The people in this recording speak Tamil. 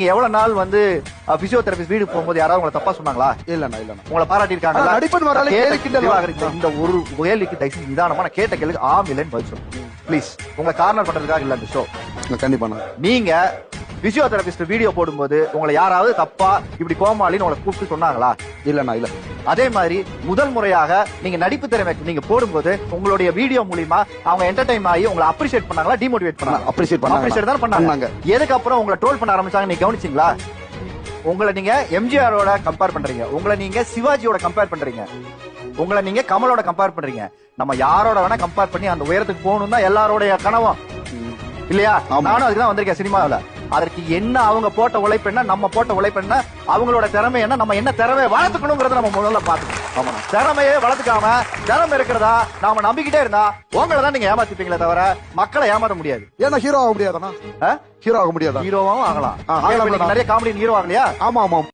எவ்வளவு நாள் வந்து பிசியோதெரபிஸ்ட் வீடு போகும்போது யாராவது உங்களை தப்பா சொன்னாங்களா? இல்லண்ணா உங்களை பாராட்டி இருக்காங்க. இந்த ஒரு கேள்விக்கு தயவுசெய்து நிதானமா நான் கேட்ட கேள்விக்கு ஆம் இல்லைன்னு பதில் சொல்லுங்க ப்ளீஸ். உங்க கார்னர் பண்றதுக்காக இல்ல அந்த ஷோ. கண்டிப்பா நீங்க பிசியோதெரபிஸ்ட் வீடியோ போடும்போது உங்களை யாராவது தப்பா இப்படி கோமாளின்னு உங்களை கூப்பிட்டு சொன்னாங்களா? இல்லண்ணா இல்ல. அதே மாதிரி முதல் முறையாக நீங்க நடிப்பு திறமை நீங்க போடும்போது உங்களுடைய வீடியோ மூலியமா அவங்க என்டர்டைன் ஆகி உங்களை அப்ரிஷியேட் பண்ணாங்களா, டிமோட்டிவேட் பண்ணாங்க? அப்ரிஷியேட் தான் பண்ணாங்க. எதுக்கு அப்புறம் உங்களை ட்ரோல் பண்ண ஆரம்பிச்சாங்க நீங்க கவனிச்சீங்களா? உங்களை நீங்க எம்ஜிஆரோட கம்பேர் பண்றீங்க, உங்களை நீங்க சிவாஜியோட கம்பேர் பண்றீங்க, உங்களை நீங்க கமலோட கம்பேர் பண்றீங்க. நம்ம யாரோட வேணா கம்பேர் பண்ணி அந்த உயரத்துக்கு போகணும் தான் எல்லாரோடைய கனவும் இல்லையா? நானும் அதுக்குதான் வந்திருக்கேன் சினிமாவில. அதற்கு என்ன அவங்க போட்ட உழைப்பு என்ன, நம்ம போட்ட உழைப்பு என்ன, அவங்களோட திறமை என்ன, நம்ம என்ன திறமையை வளர்த்துக்கணுங்கிறத நம்ம முதல்ல பாத்துக்கணும். திறமையே வளர்த்துக்காம திறமை இருக்கிறதா நாம நம்பிக்கிட்டே இருந்தா உங்களை தான் நீங்க ஏமாத்திப்பீங்களே தவிர மக்களை ஏமாத்த முடியாது. ஏன்னா ஹீரோ ஆக முடியாதானா? ஹீரோ ஆக முடியாதா? ஹீரோவும் ஆகலாம். நிறைய காமெடி ஹீரோ ஆகலையா? ஆமா ஆமா.